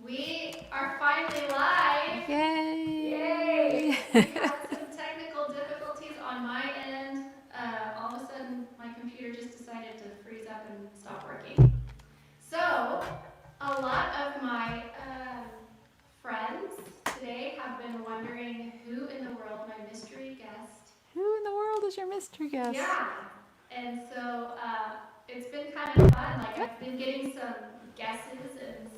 We are finally live. Yay! Yay! We had some technical difficulties on my end. All of a sudden, my computer just decided to freeze up and stop working. So, a lot of my friends today have been wondering who in the world my mystery guest. Who in the world is your mystery guest? Yeah, and so it's been kind of fun. Like I've been getting some guesses and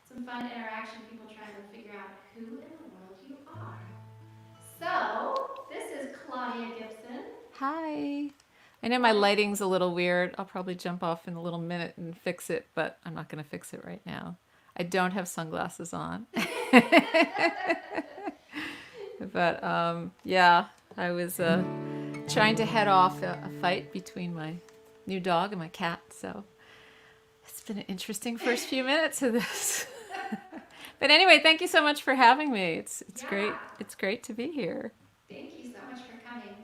some fun interaction, people trying to figure out who in the world you are. So, this is Claudia Gibson. Hi. I know my lighting's a little weird. I'll probably jump off in a little minute and fix it, but I'm not going to fix it right now. I don't have sunglasses on. But yeah, I was trying to head off a fight between my new dog and my cat, so it's been an interesting first few minutes of this. But anyway, thank you so much for having me. It's Yeah. great. It's great to be here. Thank you so much for coming.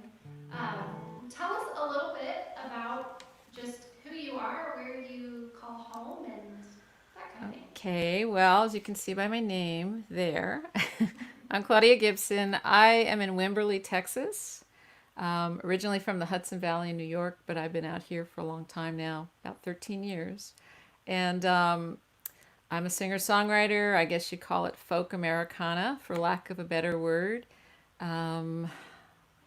Tell us a little bit about just who you are, where you call home, and that kind of thing. Okay, well, as you can see by my name there, I'm Claudia Gibson. I am in Wimberley, Texas. Originally from the Hudson Valley in New York, but I've been out here for a long time now, about 13 years. And I'm a singer-songwriter. I guess you call it folk Americana, for lack of a better word. Um,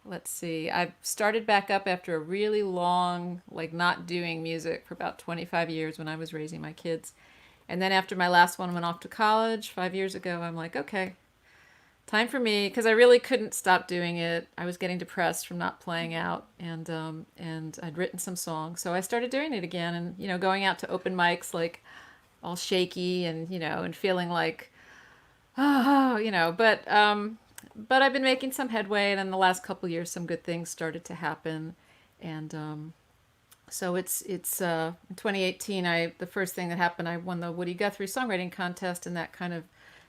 let's see. I started back up after a really long, like not doing music for about 25 years when I was raising my kids. And then after my last one went off to college 5 years ago, I'm like, okay, time for me, because I really couldn't stop doing it. I was getting depressed from not playing out, and I'd written some songs, so I started doing it again, and going out to open mics like all shaky and and feeling like oh but I've been making some headway, and in the last couple of years, some good things started to happen, and so it's in 2018. The first thing that happened, I won the Woody Guthrie songwriting contest, and that kind of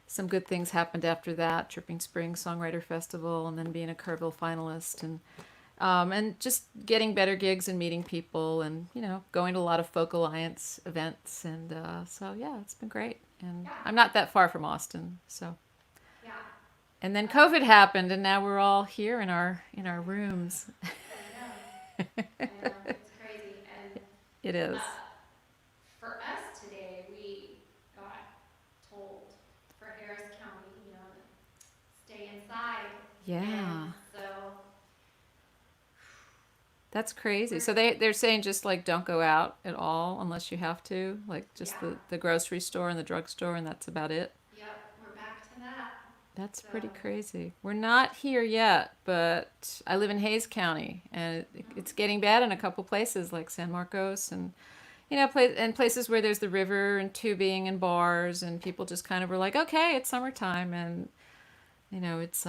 some good things happened after that. Dripping Spring Songwriter Festival, and then being a Kerrville finalist, and just getting better gigs and meeting people, and going to a lot of Folk Alliance events, and so yeah, it's been great. And Yeah. I'm not that far from Austin, so. Yeah. And then COVID happened, and now we're all here in our rooms. I know. I know. It's crazy. And It is. for us today, we got told for Harris County, to stay inside. Yeah. And so That's crazy. So they're saying just like don't go out at all unless you have to, like just Yeah. the grocery store and the drugstore, and that's about it. Yep, we're back to that. That's So, pretty crazy. We're not here yet, but I live in Hayes County, and it's getting bad in a couple places like San Marcos, and and places where there's the river and tubing and bars, and people just kind of were like, okay, it's summertime, and it's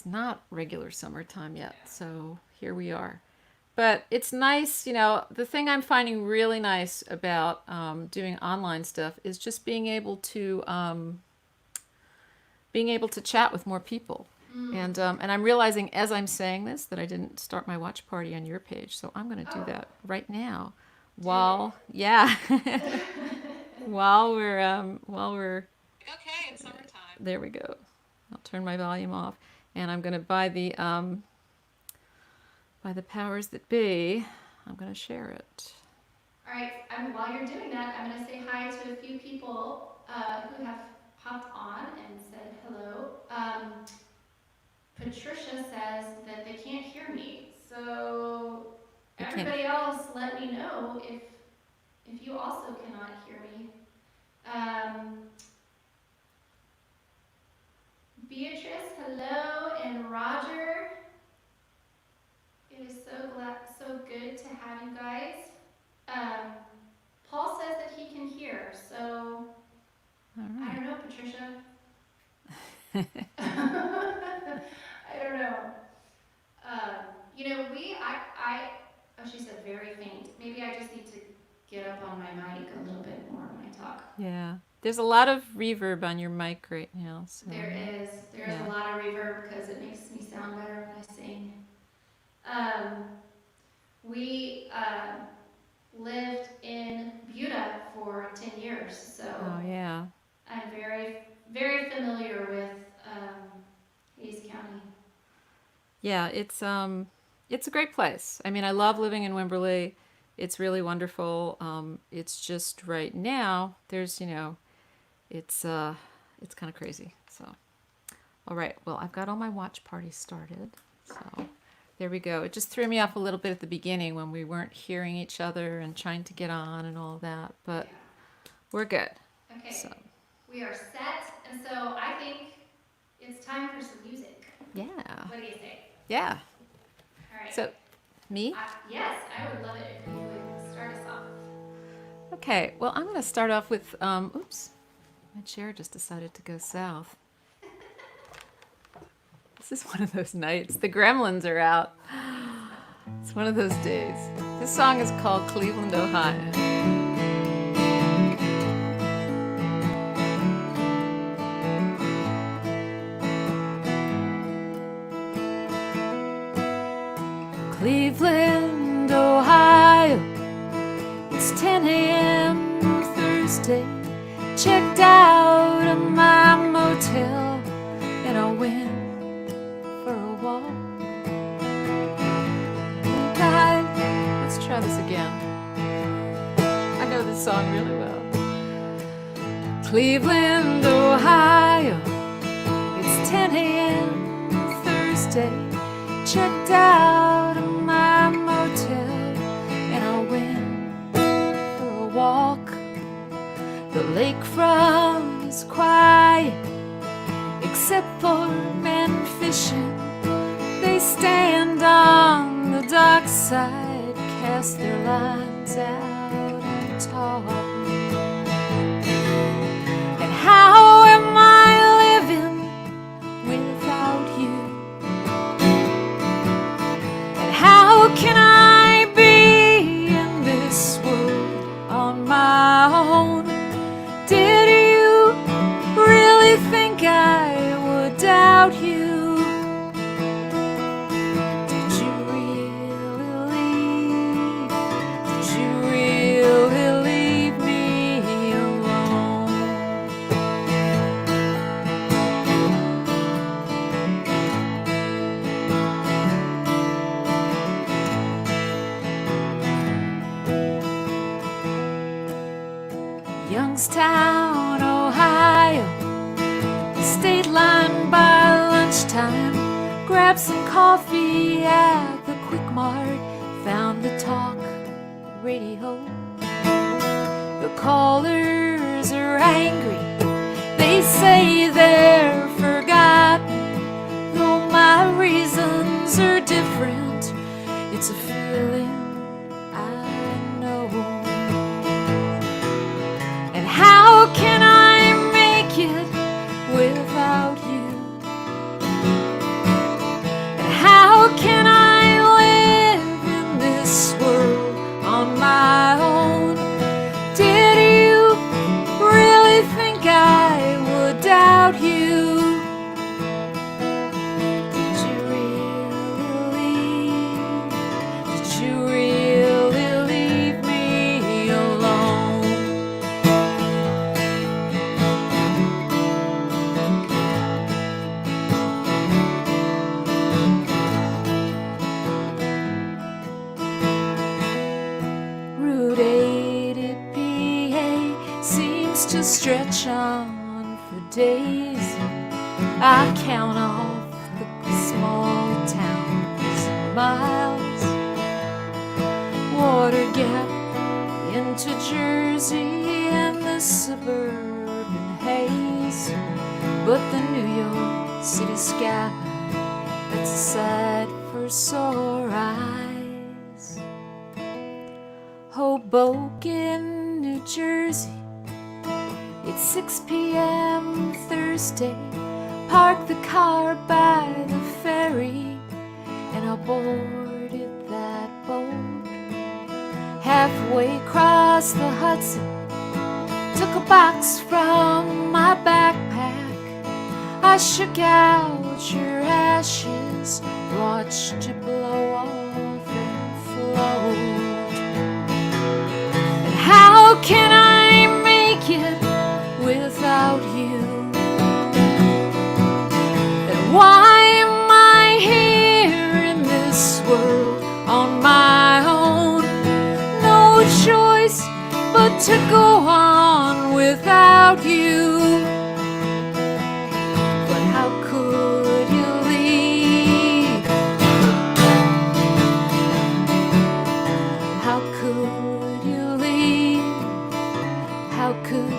not regular summertime yet, so here we are. But it's nice, the thing I'm finding really nice about doing online stuff is just being able to chat with more people. And I'm realizing as I'm saying this that I didn't start my watch party on your page, so I'm going to do that right now. While yeah, while we're okay, it's summertime. There we go. I'll turn my volume off, and I'm going to by the powers that be, I'm going to share it. all right, while you're doing that, I'm going to say hi to a few people who have popped on and said hello. Patricia says that they can't hear me, so everybody else, let me know if you also cannot hear me. Beatrice, hello, and Roger. It is so good to have you guys. Paul says that he can hear, so I don't know, Patricia. I don't know. Oh, she said very faint. Maybe I just need to get up on my mic a little bit more when I talk. Yeah. There's a lot of reverb on your mic right now. So. There is Yeah. a lot of reverb because it makes me sound better when I sing. We lived in Buda for 10 years, Yeah, it's a great place. I mean, I love living in Wimberley. It's really wonderful. It's just right now there's, it's kind of crazy. So, all right. Well, I've got all my watch parties started. So, there we go. It just threw me off a little bit at the beginning when we weren't hearing each other and trying to get on and all that, but we're good. Okay, So, we are set, and so I think it's time for some music. yeah. What do you say? Yeah. All right. So, me? Yes, I would love it if you would start us off. Okay. Well, I'm going to start off with, oops, my chair just decided to go south. This is one of those nights. The gremlins are out. It's one of those days. This song is called Cleveland, Ohio. Cleveland, Ohio. It's 10 a.m. Thursday. Checked out of my motel and I went for a walk. Let's try this again. I know this song really well. Cleveland, Ohio. It's 10 a.m. Thursday. Checked out of my motel and I went for a walk. The lakefront is quiet except for men fishing. They stand on the dock side, cast their lines out and talk. And how am I living without you? And how can I be in this world on my own? Did you really think I would doubt you? Did you really leave me alone? Youngstown, Ohio, state line by lunchtime. Grabbed some coffee at the Quick Mart, found the talk radio. The callers are angry, they say they're forgotten. Though my reasons are different, it's a feeling I know. And how can I make it without you? And how can I live in this world on my own? Did you really think I would doubt you? Did you really leave me alone? Route 8 PA seems to stretch on for days. I count off the small towns, miles, Water Gap into Jersey and the suburban haze. But the New York City sky, that's a sight for sore eyes. Hoboken, New Jersey, it's 6 p.m. Thursday. Parked the car by the ferry and I boarded that boat. Halfway across the Hudson, took a box from my backpack. I shook out your ashes, watched you blow off and float. And how can I make it without you? And why am I here but to go on without you. But how could you leave? How could you leave? How could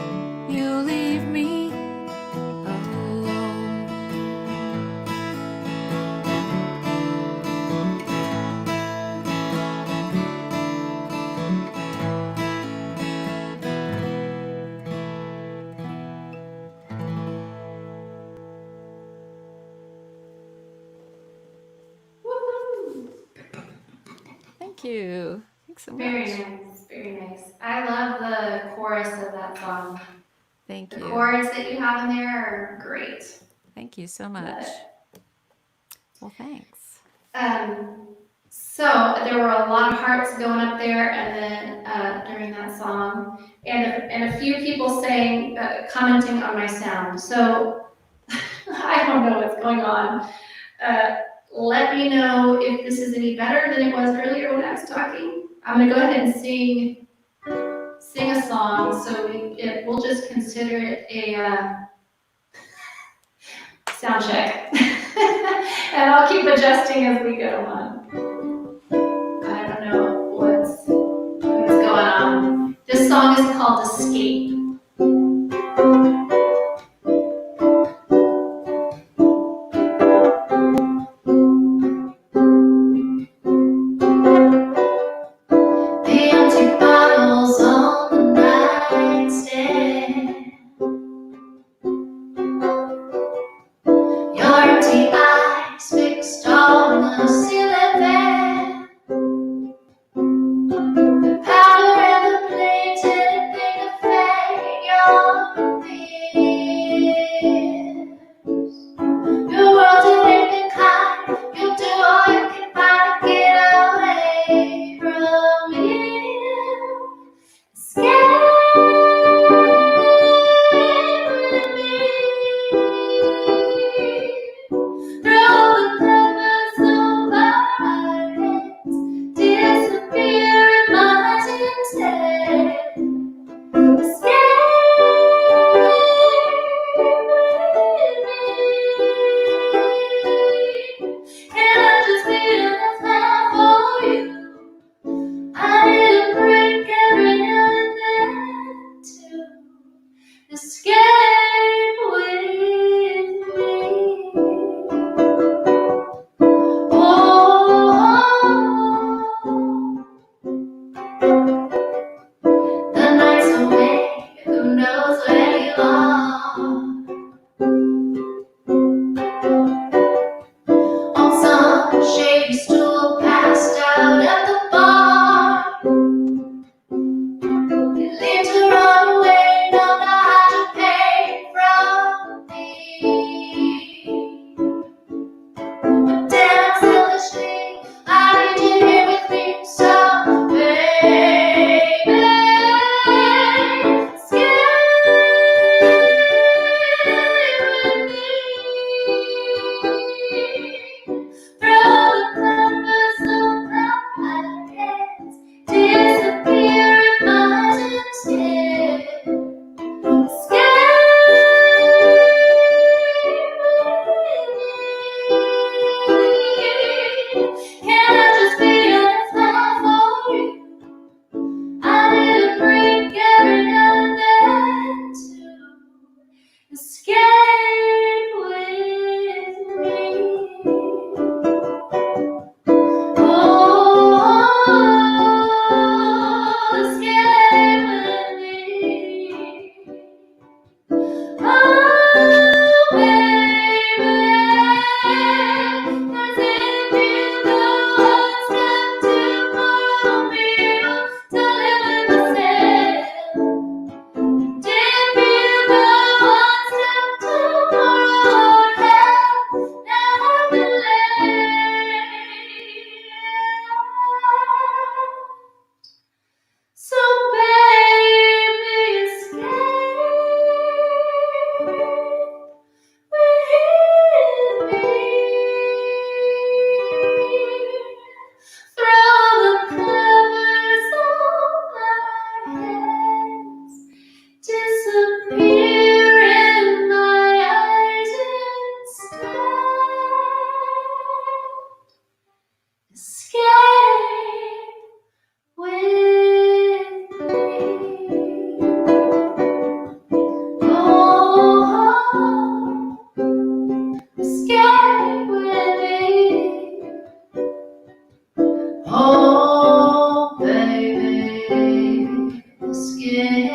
you leave me alone? Woohoo! Thank you. Thanks so much. Very nice, very nice. I love the chorus of that song. Thank The you. chords that you have in there are great. Thank you so much. Well, thanks. So there were a lot of hearts going up there, and then during that song, and a few people saying, commenting on my sound. So I don't know what's going on. Let me know if this is any better than it was earlier when I was talking. I'm gonna go ahead and sing a song, so we'll just consider it a sound check. And I'll keep adjusting as we go on. I don't know what's going on. This song is called Escape. The empty bottles on the nightstand. Your empty eyes fixed on the ceiling fan. The powder and the painted thing of fate.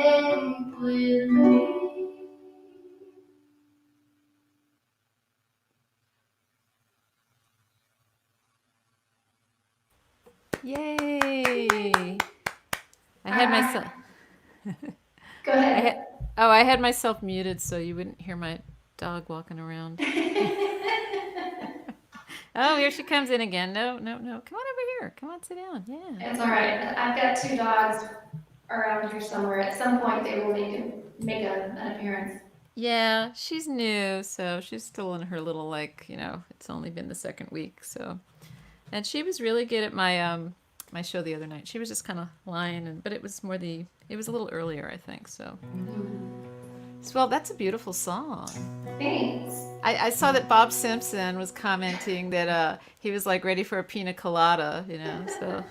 make with me. Yay! I had myself. Go ahead. I had myself muted so you wouldn't hear my dog walking around. Oh, here she comes in again. No, no, no. Come on over here. Come on, sit down. Yeah. It's all right. I've got 2 dogs around here somewhere. At some point, they will make an appearance. Yeah, she's new, so she's still in her little it's only been the second week, so. And she was really good at my show the other night. She was just kind of lying, but it was it was a little earlier, I think. So, well, that's a beautiful song. Thanks. I saw that Bob Simpson was commenting that he was like ready for a pina colada, So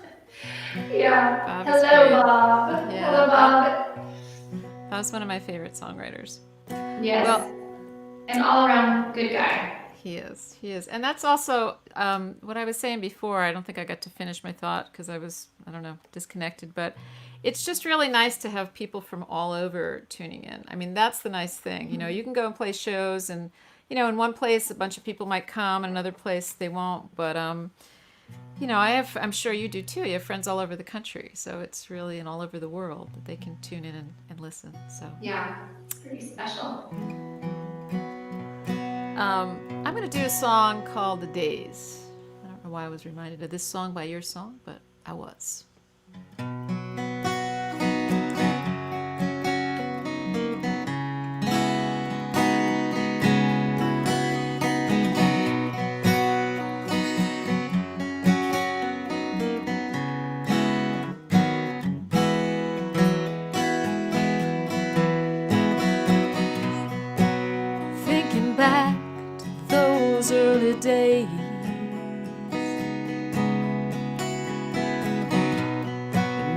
Yeah. Bob is Hello, great. Bob. Yeah, Hello, Bob. Bob's one of my favorite songwriters. Yes. Well, an all-around good guy. He is. And that's also what I was saying before. I don't think I got to finish my thought because I was, I don't know, disconnected. But it's just really nice to have people from all over tuning in. I mean, that's the nice thing. You can go and play shows and, in one place a bunch of people might come, and another place they won't. But, I'm sure you do too. You have friends all over the country. So it's really all over the world that they can tune in and listen. So yeah, it's pretty special. I'm going to do a song called The Days. I don't know why I was reminded of this song by your song, but I was. Thinking back those early days,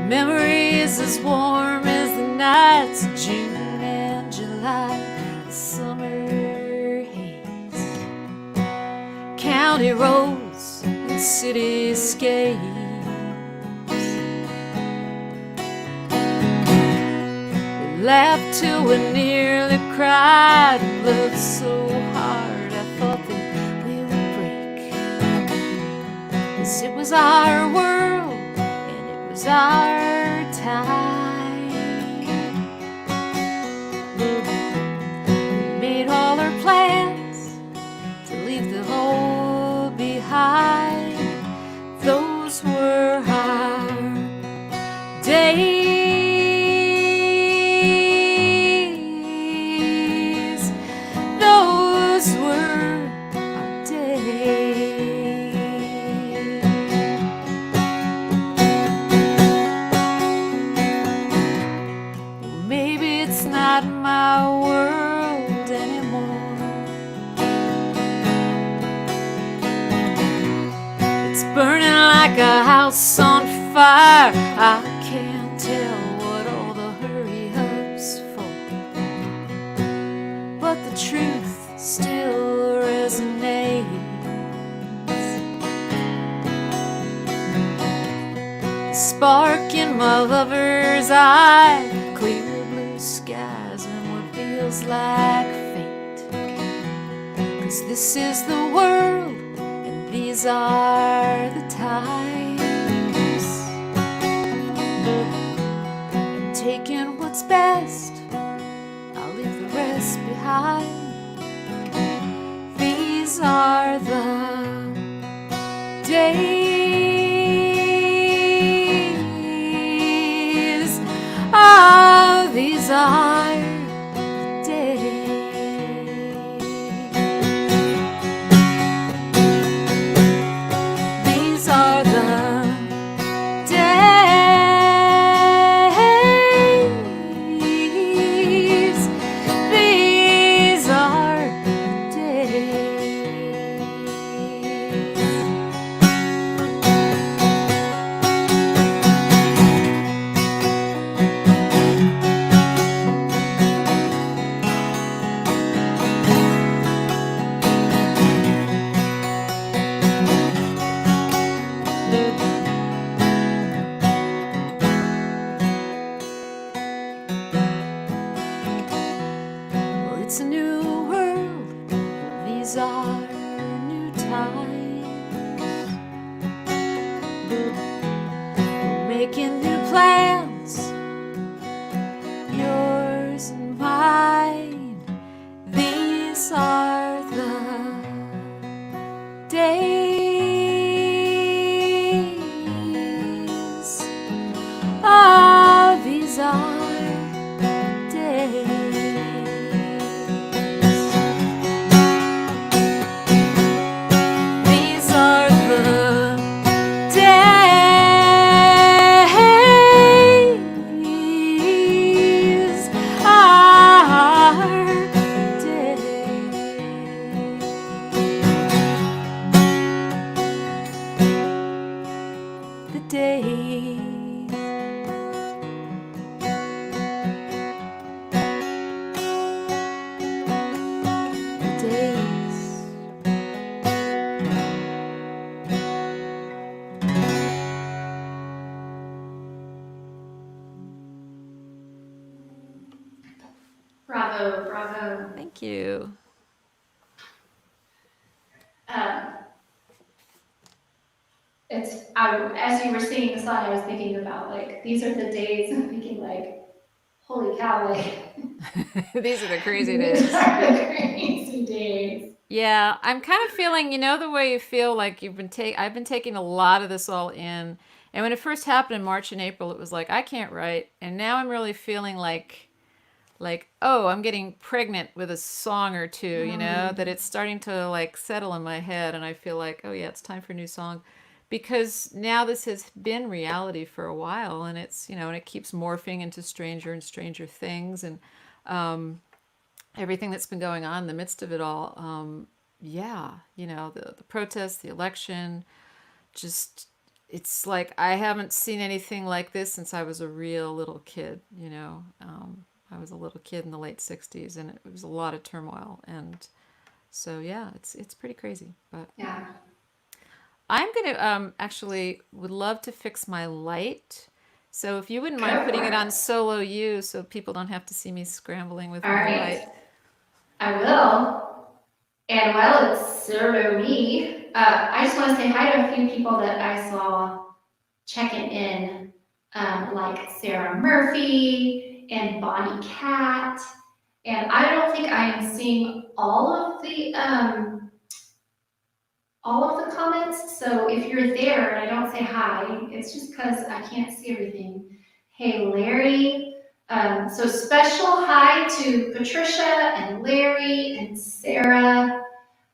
memories as warm as the nights of June and July, the summer haze, county roads and cityscapes, we laughed till we nearly cried and loved so hard I thought that we would break. 'Cause it was our world and it was our time. We made all our plans to leave the old behind. Those were our days. Those were our days. Maybe it's not my world anymore. It's burning like a house on fire. I can't tell what all the hurry-up's for, but the truth still resonates. The spark in my lover's eye, clear blue skies and what feels like fate. 'Cause this is the world and these are the times. I'm taking what's best, I'll leave the rest behind. These are the days. Oh, these are the days. These are the days. These are the days. Bravo, bravo. Thank you. Um, as you were singing the song, I was thinking about like these are the days. I'm thinking like, holy cow, like These are the crazy these days. are the crazy days. Yeah, I'm kind of feeling, the way you feel like I've been taking a lot of this all in. And when it first happened in March and April, it was like I can't write. And now I'm really feeling like, oh, I'm getting pregnant with a song or two, that it's starting to like settle in my head and I feel like, oh yeah, it's time for a new song. Because now this has been reality for a while and it's, and it keeps morphing into stranger and stranger things and everything that's been going on in the midst of it all. Yeah, the protests, the election, just it's like I haven't seen anything like this since I was a real little kid. I was a little kid in the late '60s, and it was a lot of turmoil, and so yeah, it's pretty crazy. But Yeah. I'm gonna actually would love to fix my light. So if you wouldn't mind Go putting for it it. on solo you, so people don't have to see me scrambling with All my right. light. I will. And while it's solo me, I just want to say hi to a few people that I saw checking in, like Sarah Murphy and Bonnie Cat. And I don't think I am seeing all of the comments. So if you're there and I don't say hi, it's just because I can't see everything. Hey, Larry. So special hi to Patricia and Larry and Sarah.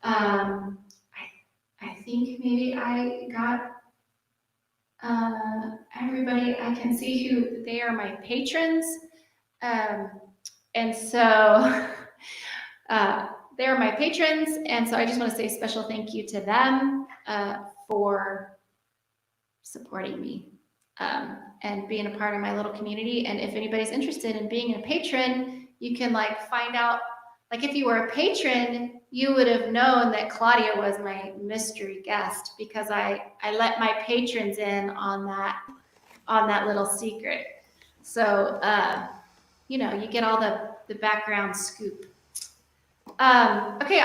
I think maybe I got everybody. I can see who they are, my patrons. Um, and so they're my patrons. And so I just want to say special thank you to them for supporting me and being a part of my little community. And if anybody's interested in being a patron, you can like find out, like if you were a patron, you would have known that Claudia was my mystery guest because I let my patrons in on that little secret. So you get all the background scoop. Okay,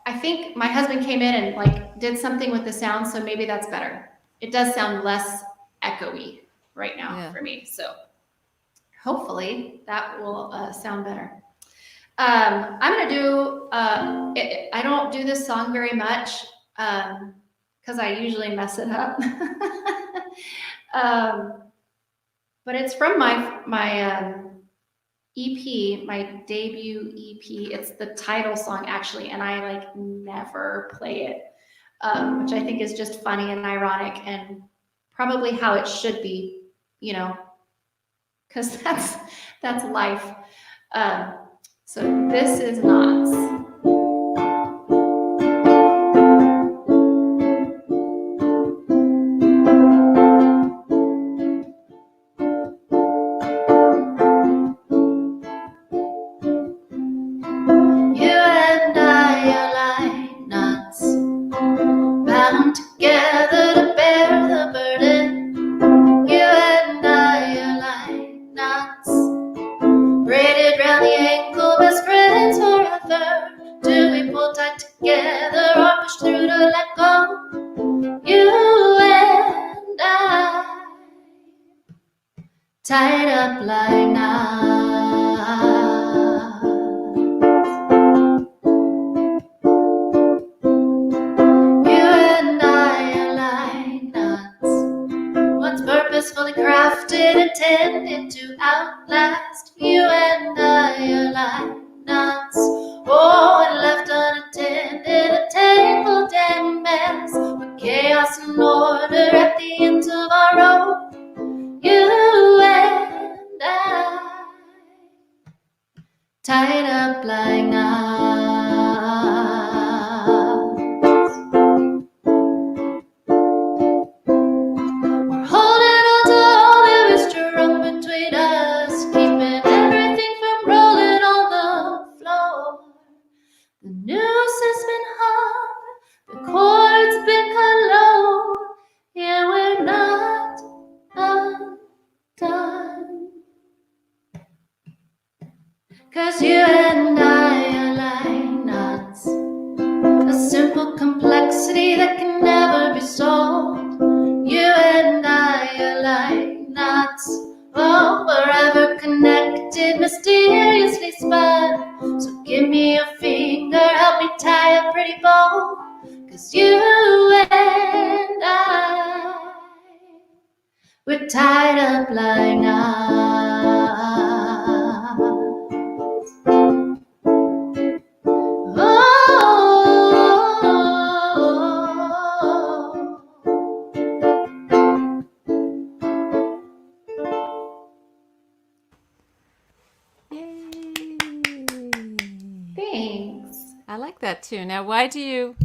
I think my husband came in and like did something with the sound, so maybe that's better. It does sound less echoey right now Yeah. for me, so hopefully that will sound better. I'm gonna do. I don't do this song very much because I usually mess it up. But it's from my EP, my debut EP. It's the title song actually, and I like never play it, which I think is just funny and ironic and probably how it should be, because that's life. Um, so this is Knots. You and I are like knots, bound together to bear the burden. You and I are like knots, braided round the ankle, best friends forever. Do we pull tight together or push through to let go? You and I, tied up like knots. You and I are like knots, once purposefully crafted, intended to outlast. You and I are like knots, oh, and left unattended, a tangled and mess, with chaos and order at the ends of our rope. You and I, tied up like knots. We're holding on to all there is strong between us, keeping everything from rolling on the floor. The noose has been hung, the cord's been cut low, yeah, we're not undone. 'Cause you and I are like knots, a simple complexity that can never be solved. You and I are like knots, oh, forever connected, mysteriously spun. So give me your finger, help me tie a pretty bow. 'Cause you and I, we're tied up like knots. Yay! Thanks. I like that too. Now, why do you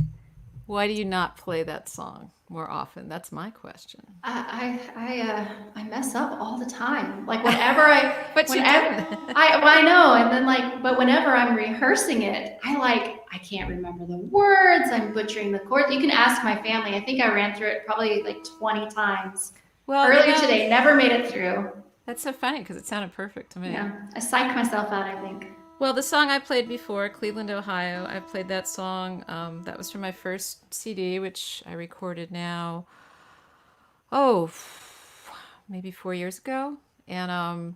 not play that song more often? That's my question. I mess up all the time. Like whenever I, But you whenever didn't. I know, and then like, but whenever I'm rehearsing it, I can't remember the words. I'm butchering the chords. You can ask my family. I think I ran through it probably like 20 times Well, earlier today. Never made it through. That's so funny because it sounded perfect to me. Yeah, I psyched myself out, I think. Well, the song I played before, Cleveland, Ohio, I played that song. That was from my first CD, which I recorded now, maybe 4 years ago. And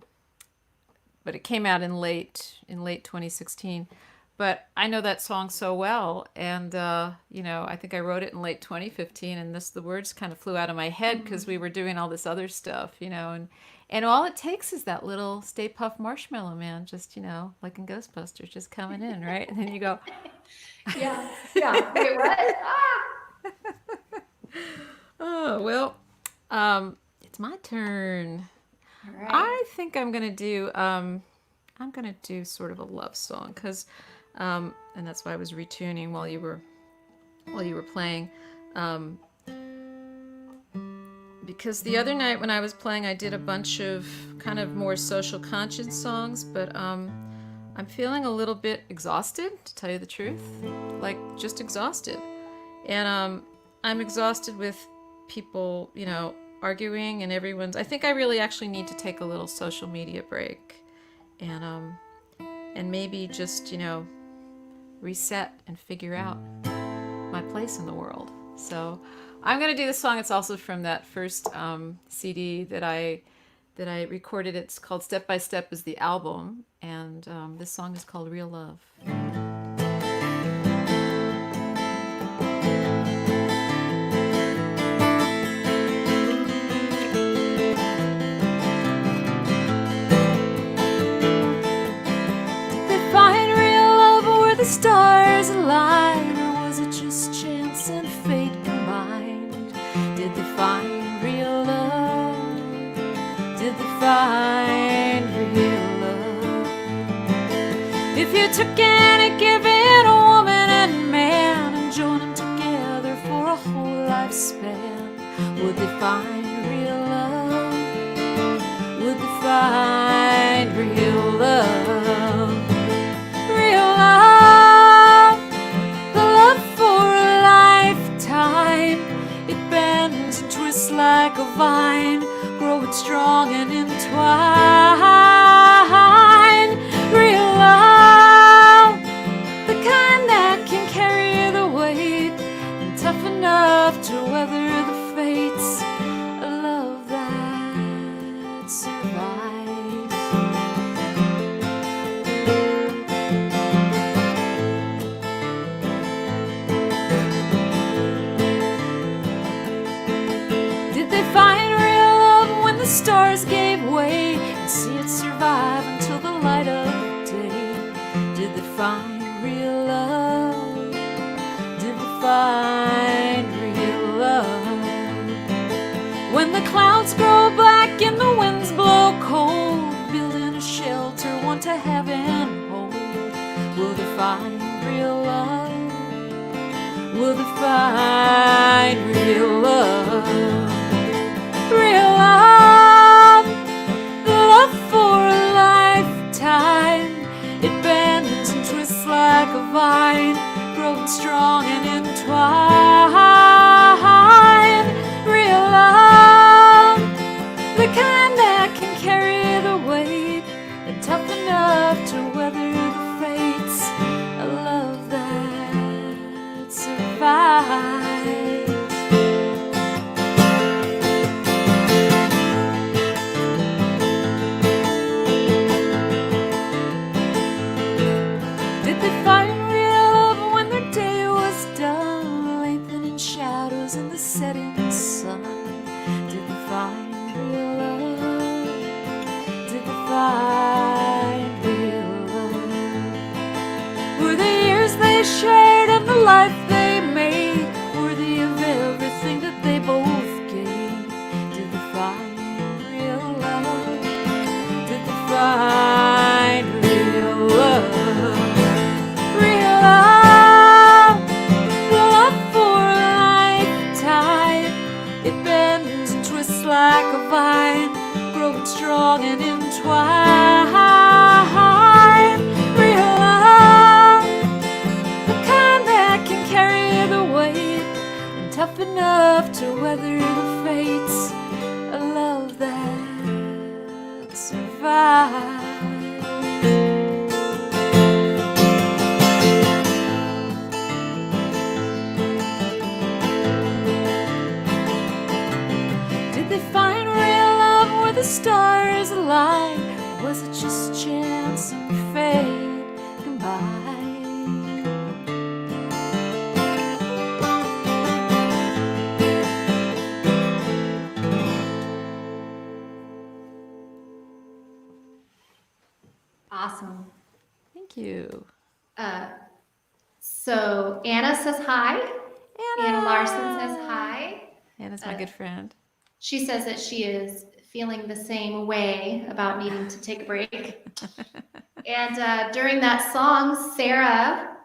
but it came out in late 2016. But I know that song so well, and I think I wrote it in late 2015, and the words kind of flew out of my head because we were doing all this other stuff, and all it takes is that little Stay Puft Marshmallow Man, just like in Ghostbusters, just coming in, right? And then you go, Yeah. Wait, what? oh well, it's my turn. All right. I think I'm gonna do sort of a love song because, and that's why I was retuning while you were playing, because the other night when I was playing, I did a bunch of kind of more social conscience songs, but I'm feeling a little bit exhausted, to tell you the truth, like just exhausted, and I'm exhausted with people, arguing, and I think I really actually need to take a little social media break, and maybe just reset and figure out my place in the world. So I'm gonna do the song. It's also from that first CD that I recorded. It's called Step by Step is the album, and this song is called Real Love. The stars aligned, or was it just chance and fate combined? Did they find real love? Did they find real love? If you took any given woman and man and joined them together for a whole lifespan, would they find real love? Would they find real love? Real love. It bends and twists like a vine, growing strong and entwined. Real love, the kind that can carry the weight and tough enough to weather the fates. A love that survives. Find real love when the stars gave way, and see it survive until the light of day. Did they find real love? Did they find real love? When the clouds grow black and the winds blow cold, building a shelter, one to have and hold, will they find real love? Will they find real love? Real love, the love for a lifetime. It bends and twists like a vine, growing strong and entwined. Real love, the kind that can carry the weight and tough enough to weather life they made, worthy of everything that they both gave. Did they find real love? Did they find real love? Real love, real love for a lifetime. It bends and twists like a vine, growing strong and entwined. Real love, the kind that can carry the weight, and tough enough to weather the fates. A love that survives. Did they find real love where the stars align? Or was it just chance and fate combined? Awesome. Thank you. So Anna says hi. Anna Larson says hi. Anna's my good friend. She says that she is feeling the same way about needing to take a break. And during that song, Sarah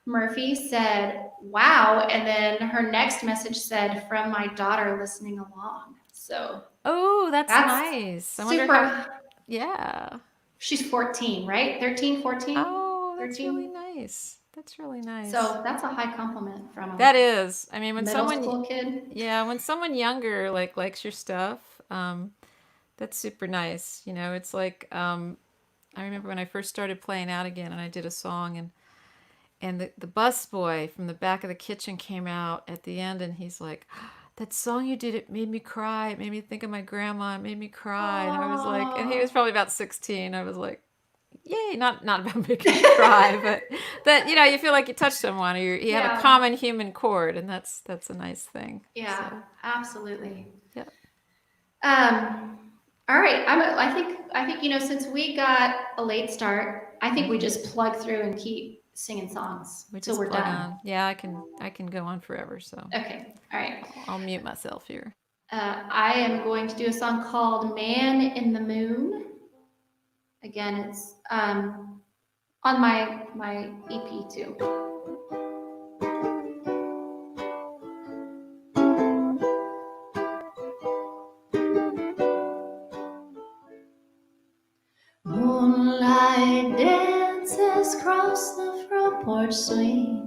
Murphy said, wow. And then her next message said, from my daughter listening along. So Oh, that's nice. I wonder how. Yeah. She's 14, right? 13, 14? Oh, that's 13? really nice. That's really nice. So that's a high compliment from that is. I mean, when middle someone school kid. Yeah, when someone younger likes your stuff, that's super nice. You know, it's like I remember when I first started playing out again, and I did a song, and the bus boy from the back of the kitchen came out at the end, and he's like, that song you did, it made me cry. It made me think of my grandma. It made me cry. And I was like, and he was probably about 16. I was like, yay, not about making me cry, but that, you know, you feel like you touched someone, or you have a common human chord, and that's a nice thing. Yeah, so. Absolutely. Yeah. All right. I think, you know, since we got a late start, I think we just plug through and keep singing songs until we're done. On. Yeah, I can go on forever. So. Okay. All right. I'll mute myself here. I am going to do a song called "Man in the Moon." Again, it's on my EP too. Moonlight dances across the front porch swing.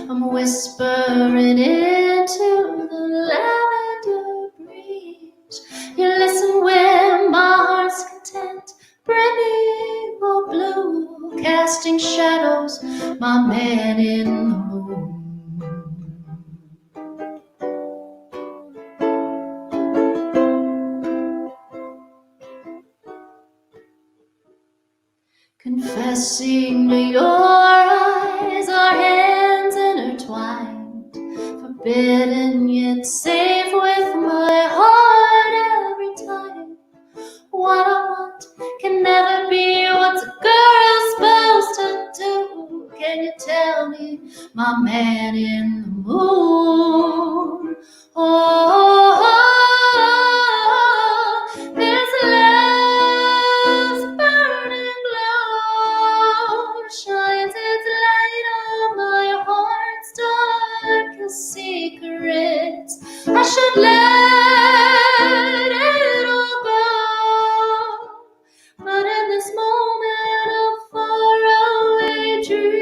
I'm whispering into the lavender breeze. You listen when my heart's content, brimming or blue, casting shadows, my man in the moon. Confessing to your eyes, our hands intertwined, forbidden yet safe with my heart every time. What I want can never be what's a girl supposed to do. Can you tell me, my man in the moon? Oh, this love's burning glow shines its light on my heart's darkest secrets. I should let it all go, but in this moment of faraway dreaming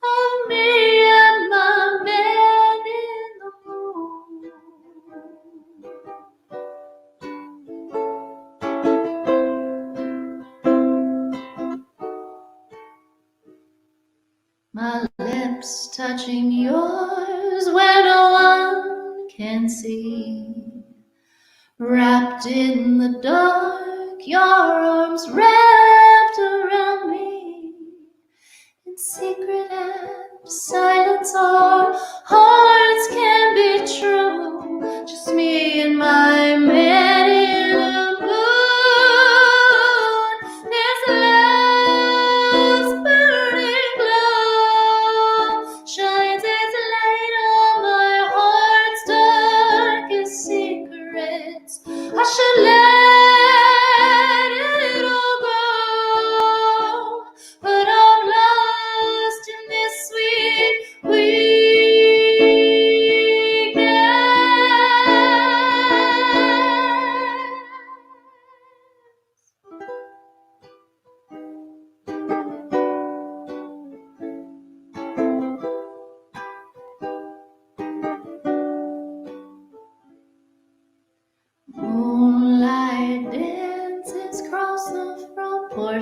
of me and my man in the moon. My lips touching yours where no one can see. Wrapped in the dark, your arms wrapped around me. In secret and silence, our hearts can be true. Just me and my man in the moon. This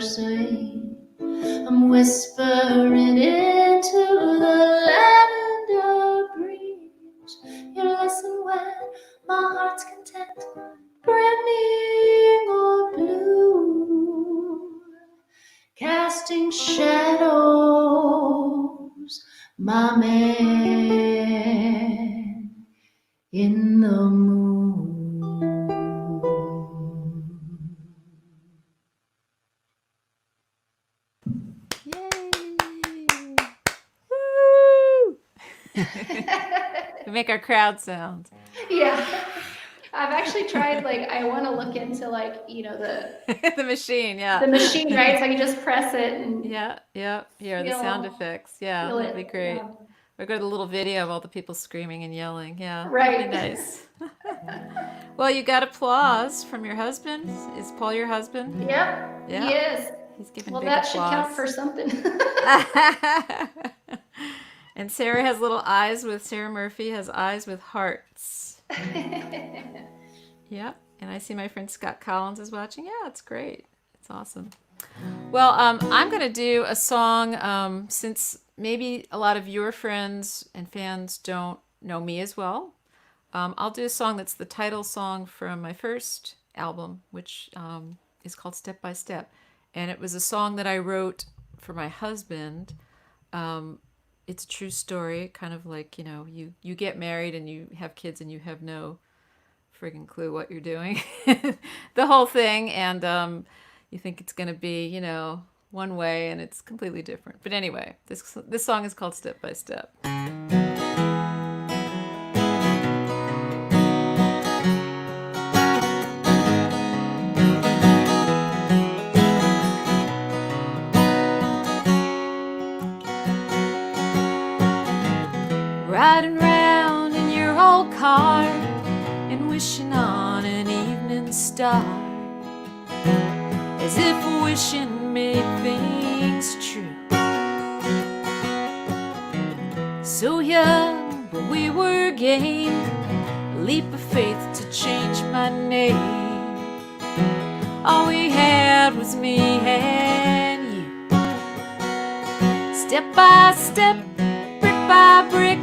swing. I'm whispering into the lavender breeze. You listen when my heart's content, brimming or blue, casting shadows, my man in the moon. Yay! Woo! We make our crowd sound. Yeah. I've actually tried, like, I want to look into, like, you know, The machine, yeah. the machine, right? So I can just press it and Yeah, yeah. Here are the sound effects. Yeah, feel that'd be it. great. Yeah. Or go to the little video of all the people screaming and yelling. Yeah, Right. that'd be nice. Well, you got applause from your husband. Is Paul your husband? Yep. Yeah. He is. He's giving Well, big that applause. should count for something. And Sarah has little eyes with, Sarah Murphy has eyes with hearts. Yep. And I see my friend Scott Collins is watching. Yeah, it's great. It's awesome. Well, I'm going to do a song since maybe a lot of your friends and fans don't know me as well. I'll do a song that's the title song from my first album, which is called Step by Step. And it was a song that I wrote for my husband. It's a true story, kind of like, you know, you get married and you have kids and you have no friggin' clue what you're doing. The whole thing. And you think it's going to be, you know, one way and it's completely different. But anyway, this song is called Step by Step. Riding round in your old car and wishing on an evening star, as if wishing made things true. So young, but we were game, a leap of faith to change my name. All we had was me and you. Step by step, brick by brick,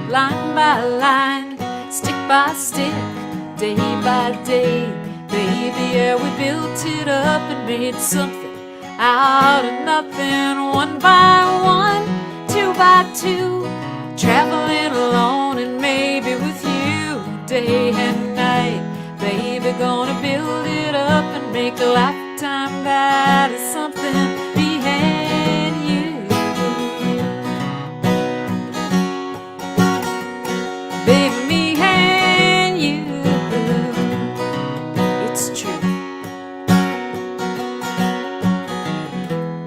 line by line, stick by stick, day by day. Baby, yeah, we built it up and made something out of nothing. One by one, two by two, traveling alone and maybe with you, day and night. Baby, gonna build it up and make a lifetime that is something behind you. Baby, me and you, it's true.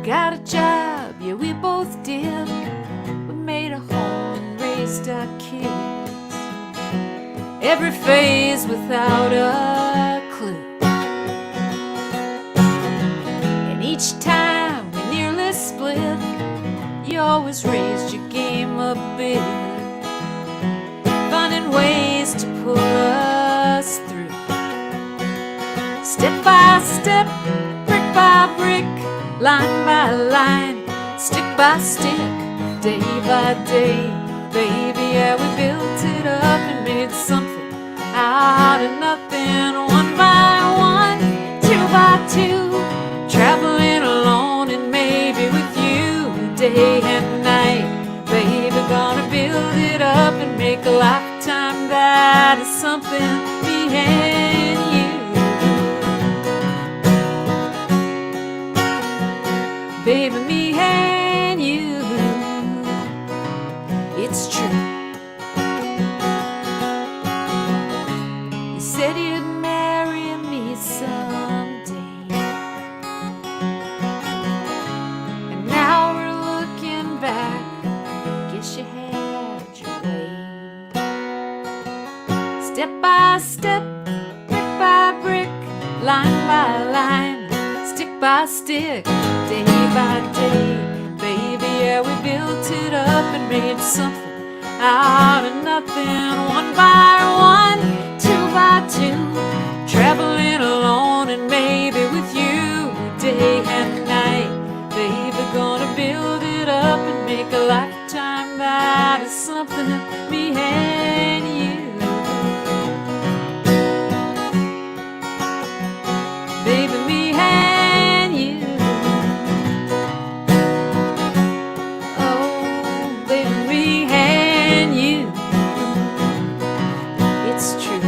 Got a job, yeah, we both did. We made a home and raised our kids. Every phase without a clue. And each time we nearly split, you always raised your game a bit, finding ways to pull us through. Step by step, brick by brick, line by line, stick by stick, day by day. Baby, yeah, we built it up and made something out of nothing. One by one, two by two, traveling alone and maybe with you, day and night. Baby, gonna build it up and make a lifetime that is something behind you. Baby, me and you, it's true. You said you'd marry me someday, and now we're looking back. Guess you had your way. Step by step, brick by brick, line by line, stick by stick, day by day. Baby, yeah, we built it up and made something out of nothing. One by one, two by two, traveling alone and maybe with you, day and night. baby, me and you. Oh, baby, me and you. It's true.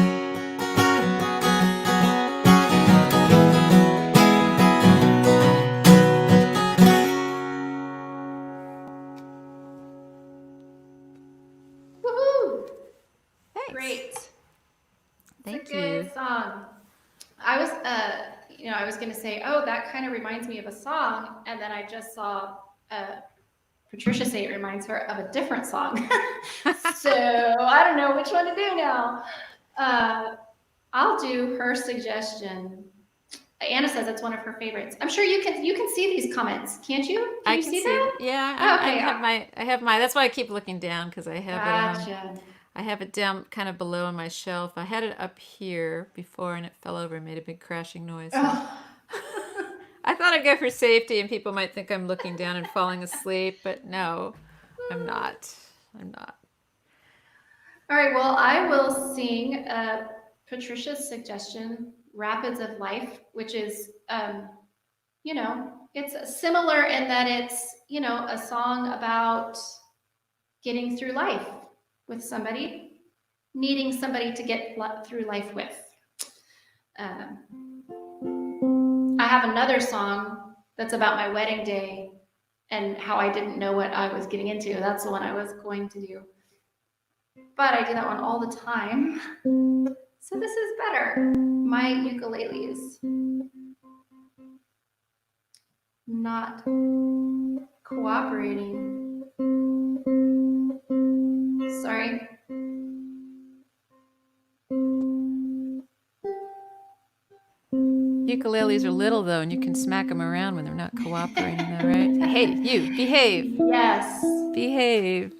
Woohoo! Thanks. Great. Thank It's a good you. song. I was, I was going to say, oh, that kind of reminds me of a song, and then I just saw Patricia say it reminds her of a different song. So I don't know which one to do now. I'll do her suggestion. Anna says it's one of her favorites. I'm sure you can see these comments, can't you? Can I you can see that? Yeah, Okay. I have my. That's why I keep looking down because I have it. Gotcha. I have it down kind of below on my shelf. I had it up here before and it fell over and made a big crashing noise. So Oh. I thought I'd go for safety and people might think I'm looking down and falling asleep, but no, I'm not. I'm not. All right, well, I will sing Patricia's suggestion, Rapids of Life, which is, it's similar in that it's, a song about getting through life with somebody, needing somebody to get through life with. I have another song that's about my wedding day and how I didn't know what I was getting into. That's the one I was going to do. But I do that one all the time. So this is better. My ukulele is not cooperating. Sorry. Ukuleles are little though, and you can smack them around when they're not cooperating, though, right? Hey, you, behave. Yes. Behave.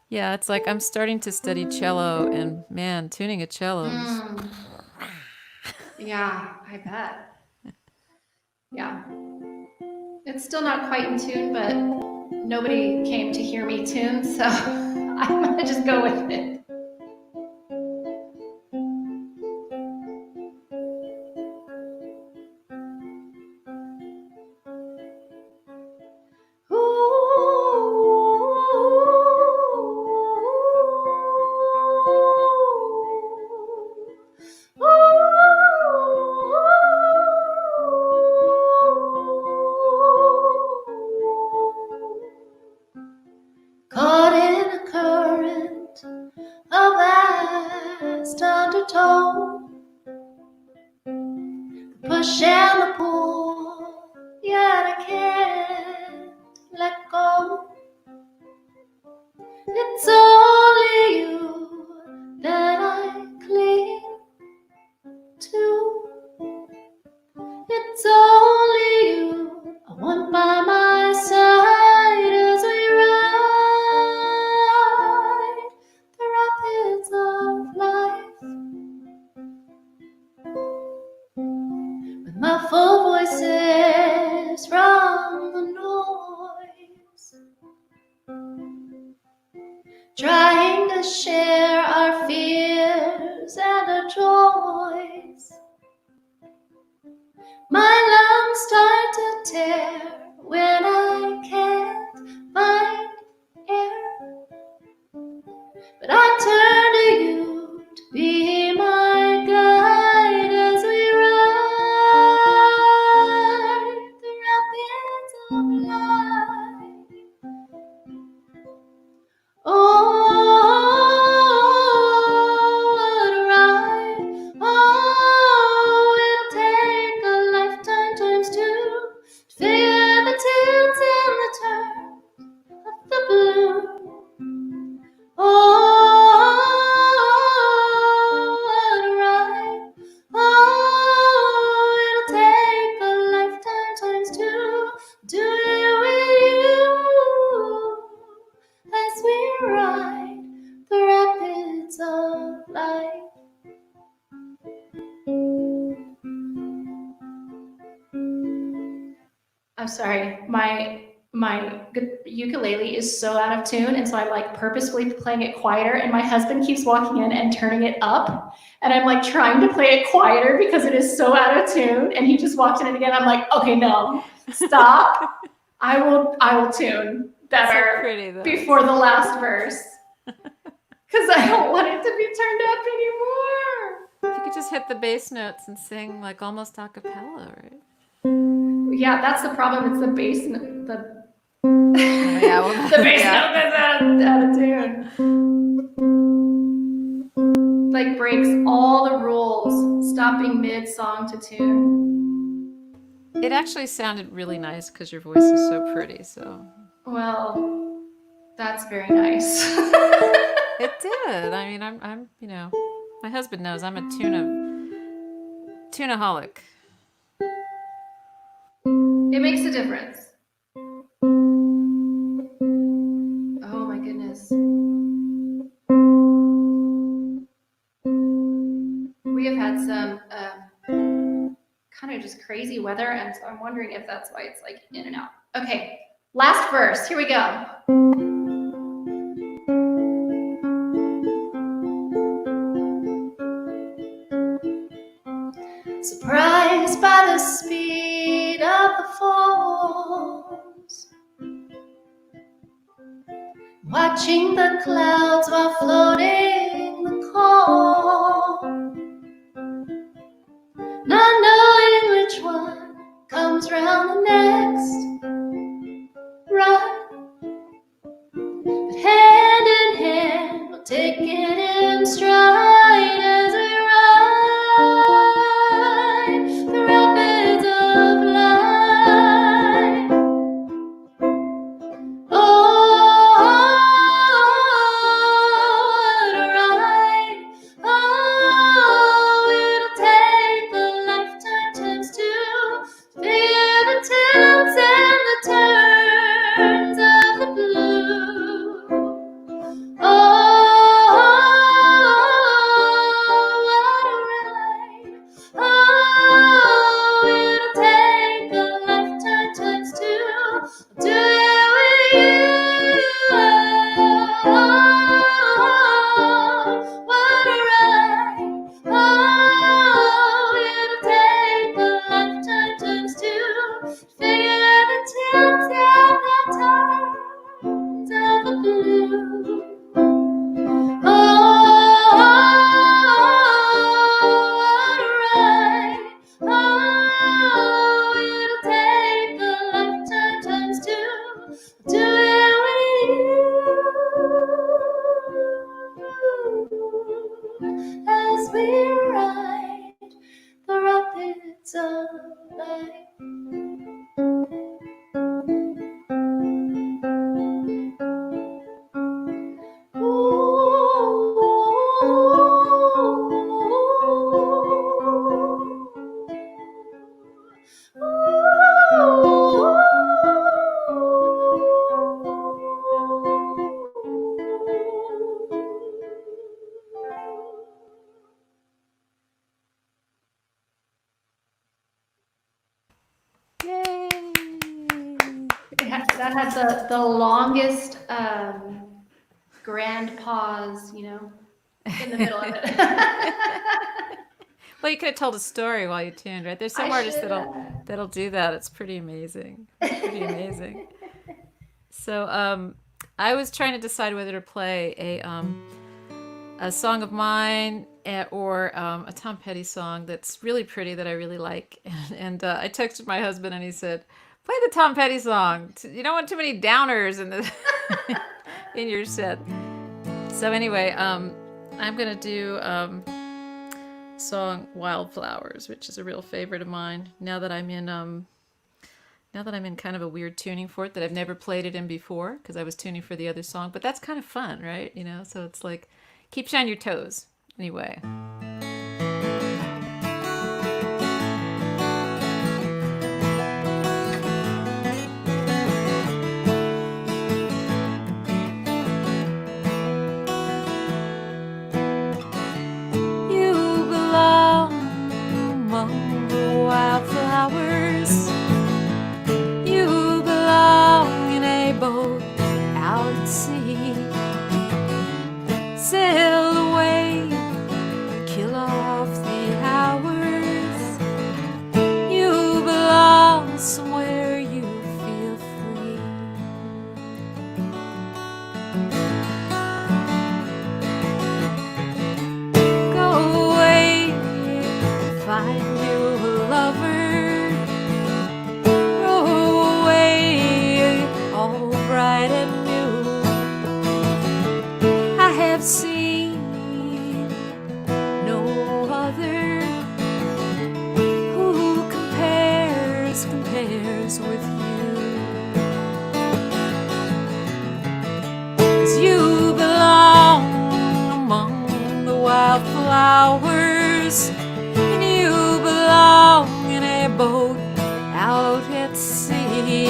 Yeah, it's like I'm starting to study cello, and man, tuning a cello is... Yeah, I bet. Yeah. It's still not quite in tune, but nobody came to hear me tune, so I'm going to just go with it. Caught in a current of vast undertow, the push and the pull, yet I can't let go. It's only you that I cling to. It's only you I want by my side as we ride the rapids of life. With my full voices from the noise, trying to share our fears and our joys. My lungs start to tear when I can't find air, but I turn to you to be my guide as we ride the rapids of life. Oh, what a ride. Oh, it'll take a lifetime times two to figure the tilts and the turns of the blue. Oh, what a ride. Oh, it'll take a lifetime times two to do it with you as we ride the rapids of life. I'm sorry, my my ukulele is so out of tune, and so I'm like purposefully playing it quieter, and my husband keeps walking in and turning it up, and I'm like trying to play it quieter because it is so out of tune, and he just walks in, and again I'm like, okay, no, stop. I will tune better so pretty, though. before the last verse because I don't want it to be turned up anymore. If you could just hit the bass notes and sing like almost a cappella, right? Yeah, that's the problem. It's the bass, the Yeah, well, the bass yeah. note that's out of tune. Like breaks all the rules, stopping mid-song to tune. It actually sounded really nice because your voice is so pretty. So Well, that's very nice. it did. I mean, I'm, my husband knows I'm a tunaholic. It makes a difference. Oh my goodness. We have had some kind of just crazy weather, and so I'm wondering if that's why it's like in and out. Okay, last verse. Here we go. Surprised by the speed of the falls, watching the clouds while floating the call, not knowing which one comes round the next run, but hand in hand we'll take it in stride as we ride the rapids of life. Oh, what a ride. Oh, it'll take a lifetime times two to figure the tilts and the turns of the blue. Oh, what a ride. Oh, it'll take a lifetime times two. I'll do it with you. Oh, what a ride. Oh, it'll take a lifetime times two. Figure the tilts and the turns of the blue. Oh, what a ride. Oh, it'll take a lifetime times two. I'll do it with you as we ride the rapids of life. Yay! That had the longest grand pause, in the middle of it. Well, you could have told a story while you tuned, right? There's some artists that'll do that. It's pretty amazing. It's pretty amazing. So I was trying to decide whether to play a song of mine or a Tom Petty song that's really pretty that I really like. And I texted my husband and he said, play the Tom Petty song. You don't want too many downers in your set. So anyway, I'm going to do song Wildflowers, which is a real favorite of mine now that I'm in kind of a weird tuning for it that I've never played it in before because I was tuning for the other song, but that's kind of fun, right? So it's like keeps you on your toes anyway. Wildflowers, you belong flowers, and you belong in a boat out at sea.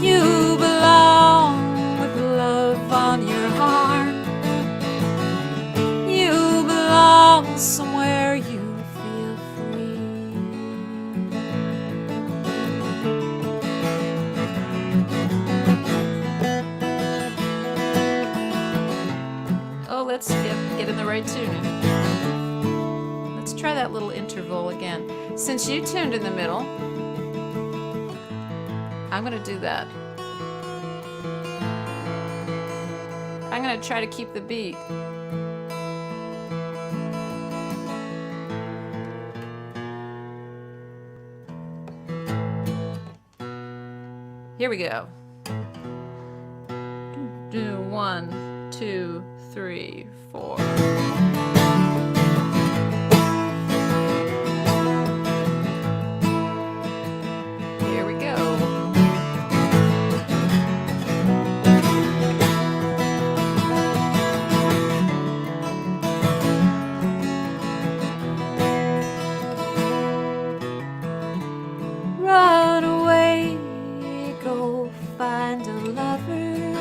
You belong with love on your heart. You belong somewhere you feel free. Oh, let's get in the right tuning. Let's try that little interval again. Since you tuned in the middle, I'm going to do that. I'm going to try to keep the beat. Here we go. Do 1, 2, 3, 4. Here we go. Run away, go find a lover.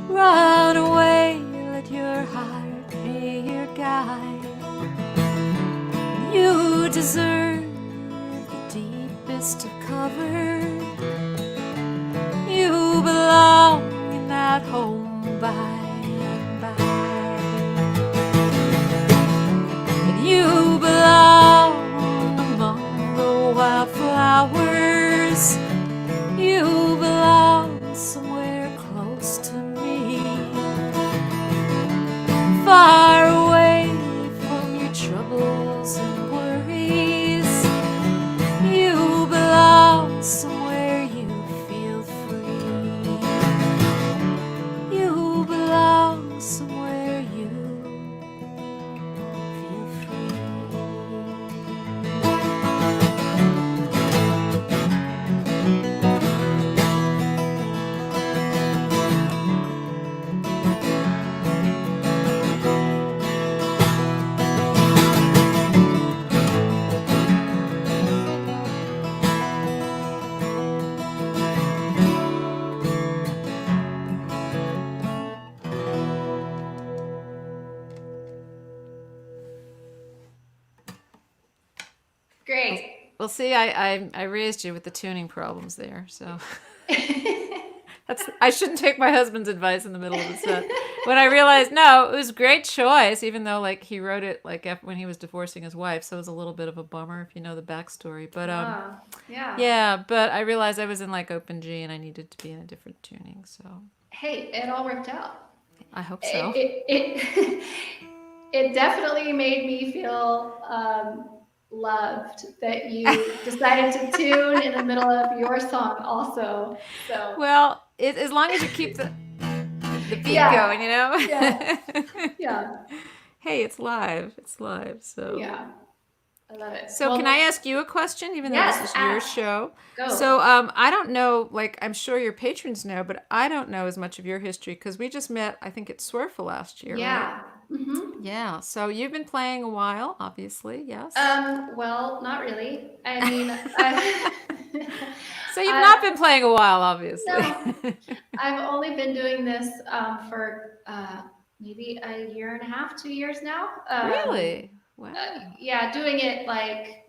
Run away, let your heart be your guide. You deserve the deepest of cover. You belong in that home by and by. And you belong among the wildflowers. You belong somewhere close to me, far away from your troubles and worries. You belong somewhere you feel free. You belong somewhere you feel free. Great. Well, see, I raised you with the tuning problems there, so I shouldn't take my husband's advice in the middle of the set. When I realized, no, it was a great choice, even though like he wrote it like when he was divorcing his wife, so it was a little bit of a bummer if you know the backstory. But Yeah. yeah, but I realized I was in like open G and I needed to be in a different tuning, so Hey, it all worked out. I hope so. It definitely made me feel loved that you decided to tune in the middle of your song also. So Well, as long as you keep the beat Yeah. going, you know? Yeah. Yeah. Hey, it's live. It's live, so. Yeah. I love it. So Well, can I ask you a question, even though yes, this is your ask. show? Go. So I don't know, like I'm sure your patrons know, but I don't know as much of your history because we just met, I think, at Swerful last year, right? Yeah. Mm-hmm. Yeah. So you've been playing a while, obviously, yes? Well, not really. I mean, So you've not been playing a while, obviously. No. I've only been doing this for maybe a year and a half, 2 years now. Really? Wow. Yeah, doing it like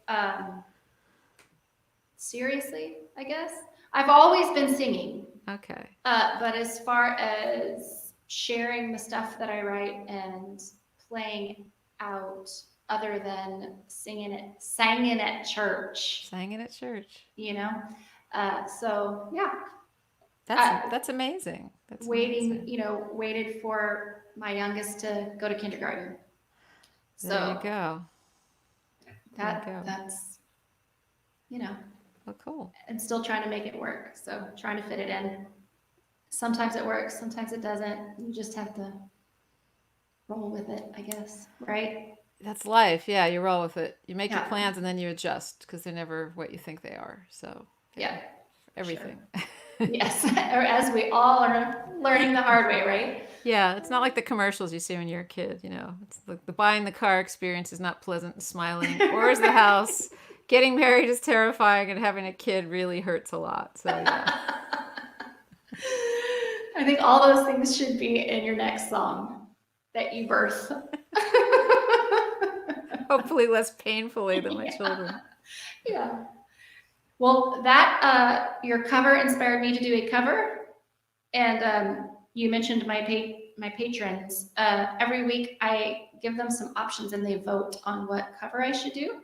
seriously, I guess. I've always been singing, Okay. but as far as sharing the stuff that I write and playing out, other than singing at church, Sang it at church. you know. So yeah, That's amazing. That's waiting, amazing. waited for my youngest to go to kindergarten. There you So go. There you go. that's, Well, cool. and still trying to make it work. So trying to fit it in. Sometimes it works, sometimes it doesn't. You just have to roll with it, I guess, right? That's life. Yeah, you roll with it. You make your Yeah. plans and then you adjust because they're never what you think they are. So Yeah. everything. Yes, or as we all are learning the hard way, right? Yeah, it's not like the commercials you see when you're a kid, you know. It's the buying the car experience is not pleasant and smiling, or is the house. Getting married is terrifying, and having a kid really hurts a lot. So yeah. I think all those things should be in your next song that you birth. Hopefully less painfully than my Yeah. children. Yeah. Well, that your cover inspired me to do a cover, and you mentioned my patrons. Every week, I give them some options, and they vote on what cover I should do.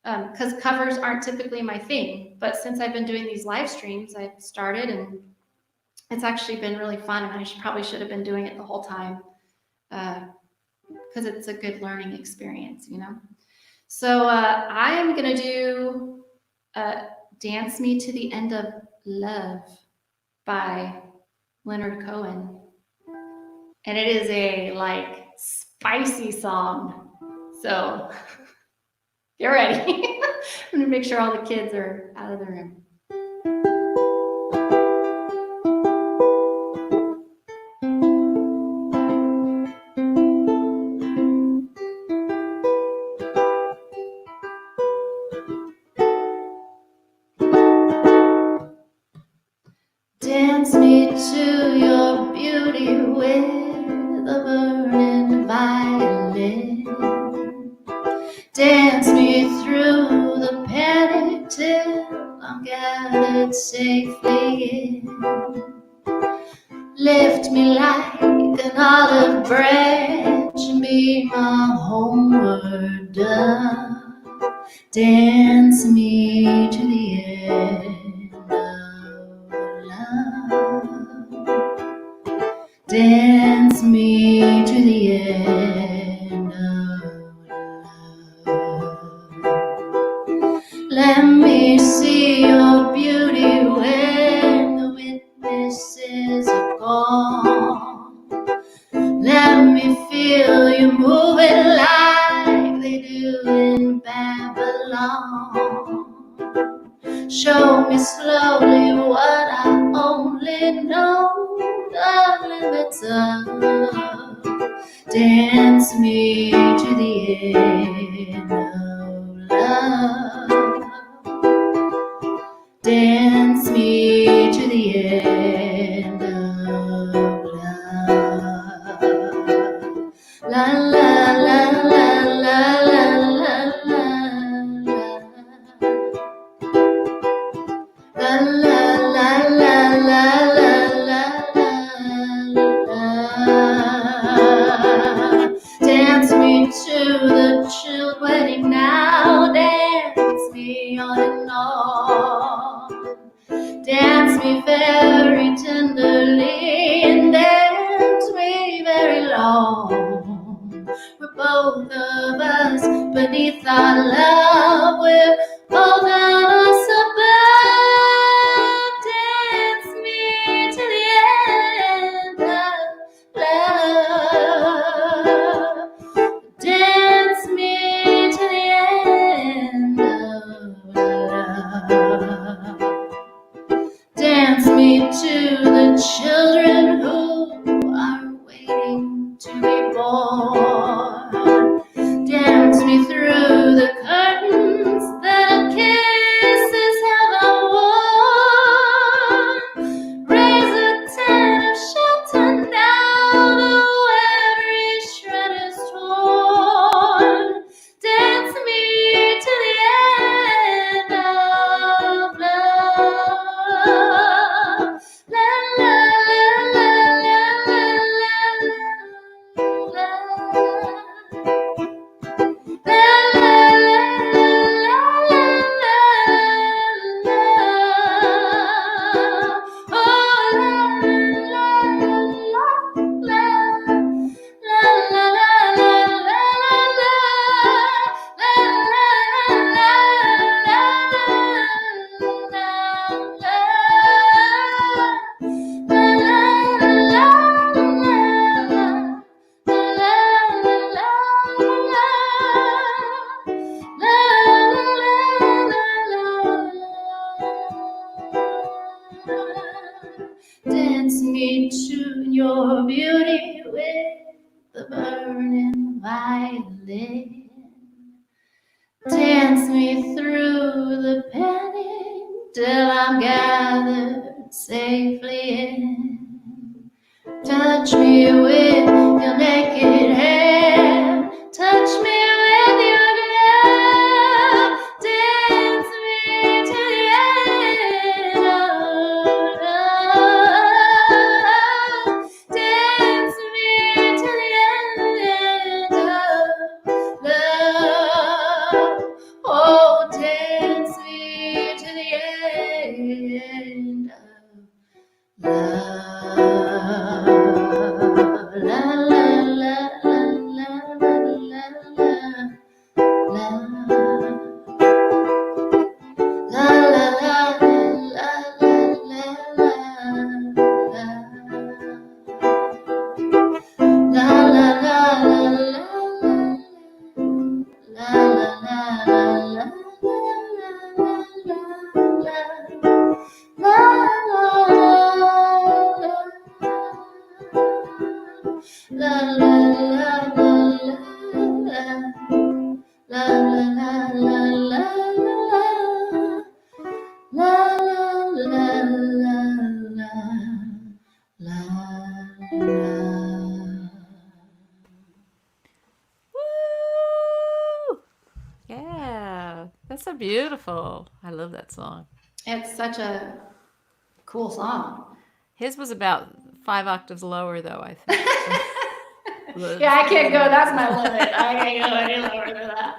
Because covers aren't typically my thing, but since I've been doing these live streams, I've started, and it's actually been really fun. And I probably should have been doing it the whole time, because it's a good learning experience, you know. So I am gonna do "Dance Me to the End of Love" by Leonard Cohen, and it is a like spicy song. So get ready. I'm gonna make sure all the kids are out of the room. Dance me to your beauty with a burning violin. Dance me through the panic till I'm gathered safely in. Lift me like an olive branch and be my homeward dove. Dance me to the end of love. Dance me to the end of love. Let me see your beauty when the witnesses are gone. Let me feel you moving like they do in Babylon. Show me slowly what I only know the limits of. Dance me to the end of love. Dance me to the end of love. La la la la la la la la. La la la la la la la. Dance me to the chilled wedding now. Dance me on and on. Dance me very tenderly and dance me very long. We're both of us beneath our love. We're both of us above. Dance me to the end of love. Dance me to the end of love. Dance me to the children who are waiting to be born. Dance me through the curtain your beauty with the burning violin. Dance me through the panic till I'm gathered safely in. Touch me with your naked hand. Touch me with your glove. Dance me to the end of love. Dance me to the end of love. Oh, dance me to the end of love. La la la la la la la la. La la la la la la la. La la la la la. La la la la la la la la Woo! Yeah, that's so beautiful. I love that song. It's such a cool song. His was about 5 octaves lower, though, I think. Yeah, I can't go. That's my limit. I can't go any lower than that.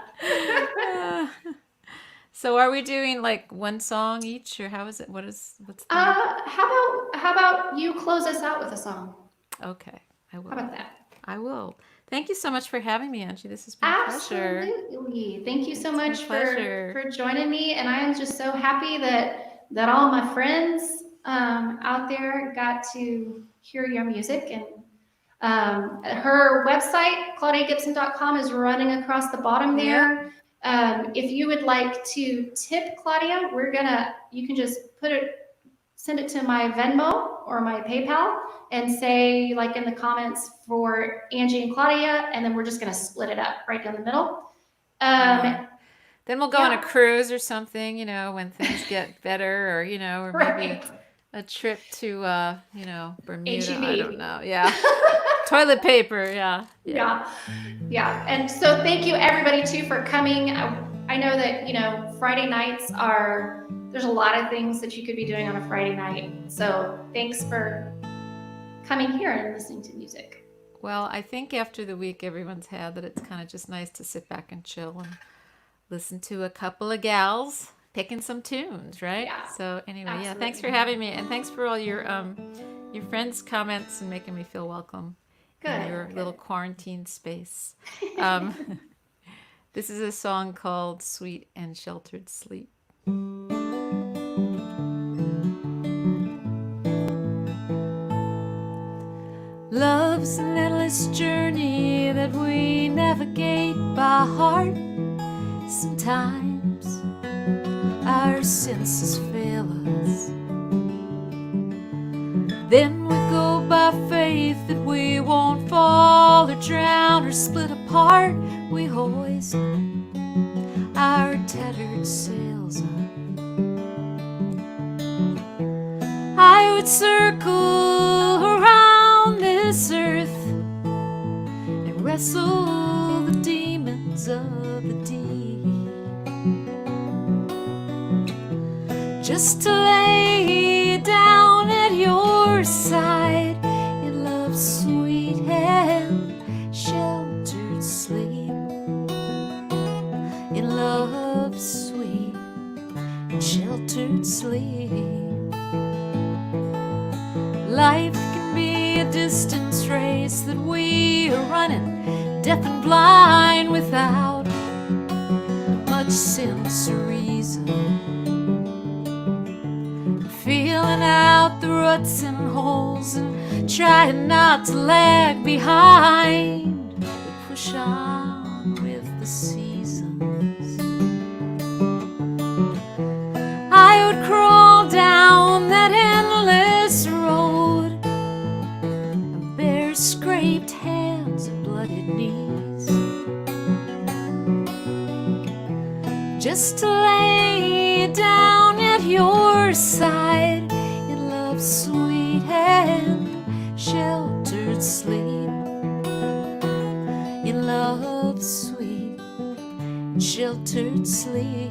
So are we doing like one song each, or how is it? What's the... How about you close us out with a song? Okay, I will. How about that? I will. Thank you so much for having me, Angie. This has been a pleasure. Absolutely. Thank you so It's much been a pleasure. for joining me, and I am just so happy that all my friends out there got to hear your music. And her website, claudiagibson.com, is running across the bottom there. If you would like to tip Claudia, you can just send it to my Venmo or my PayPal and say, like, in the comments for Angie and Claudia, and then we're just going to split it up right down the middle. Then we'll go on a cruise or something, when things get better, or, or maybe a trip to, Bermuda. HEB. I don't know. Yeah. Toilet paper. Yeah. And so thank you everybody too for coming. I know that, Friday nights there's a lot of things that you could be doing on a Friday night. So thanks for coming here and listening to music. Well, I think after the week everyone's had, that it's kind of just nice to sit back and chill and listen to a couple of gals picking some tunes, right? Yeah. So anyway, Absolutely. Thanks for having me, and thanks for all your friends' comments and making me feel welcome in your little quarantine space. This is a song called Sweet and Sheltered Sleep. Love's an endless journey that we navigate by heart. Sometimes our senses fail us. Then we go by faith that we won't fall or drown or split apart. We hoist our tattered sails up. I would circle around this earth and wrestle the demons of the deep, just to lay down at your side in love's sweet and sheltered sleep, in love's sweet and sheltered sleep. Life can be a distance race that we are running, deaf and blind, without much sense or reason, feeling out the ruts and holes and trying not to lag behind, but push on with the seasons. I would crawl down that endless road and just to lay down at your side in love's sweet and sheltered sleep, in love's sweet and sheltered sleep.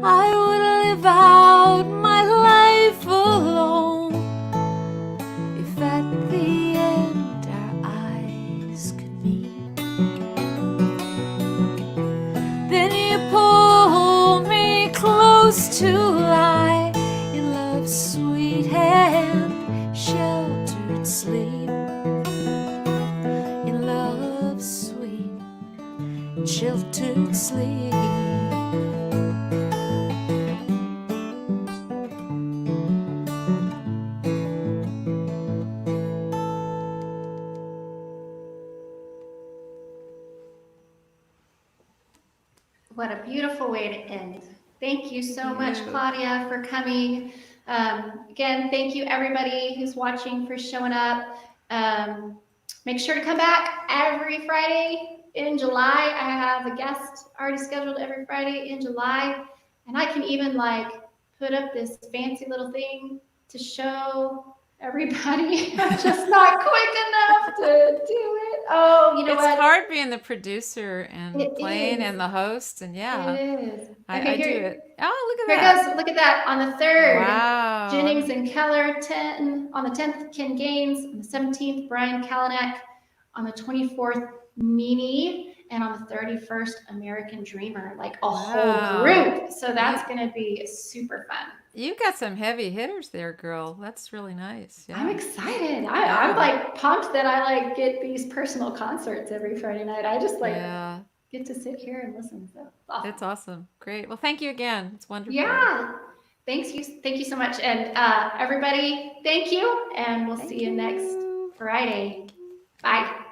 I would live out my life alone if at the end our eyes could meet. Then you pull me close to lie in love's sweet and sheltered sleep, in love's sweet and sheltered sleep. What a beautiful way to end. Thank you so much, Claudia, for coming. Again, thank you everybody who's watching for showing up. Make sure to come back every Friday in July. I have a guest already scheduled every Friday in July. And I can even like put up this fancy little thing to show everybody. I'm just not quick enough to do it. Oh, you know It's what? hard being the producer and It playing is. and the host, and yeah, It is. I Okay, do here- it. Oh, look Here at that! goes. Look at that. On the 3rd, Wow. Jennings and Keller. 10 on the 10th, Ken Gaines. On the 17th, Brian Kalanick. On the 24th, Mimi. And on the 31st, American Dreamer. Like a whole group. So that's going to be super fun. You've got some heavy hitters there, girl. That's really nice. Yeah. I'm excited. I'm like pumped that I like get these personal concerts every Friday night. I just like get to sit here and listen. So awesome. That's awesome. Great. Well, thank you again. It's wonderful. Yeah. Thank you so much. And everybody, thank you. And we'll see you next Friday. Bye.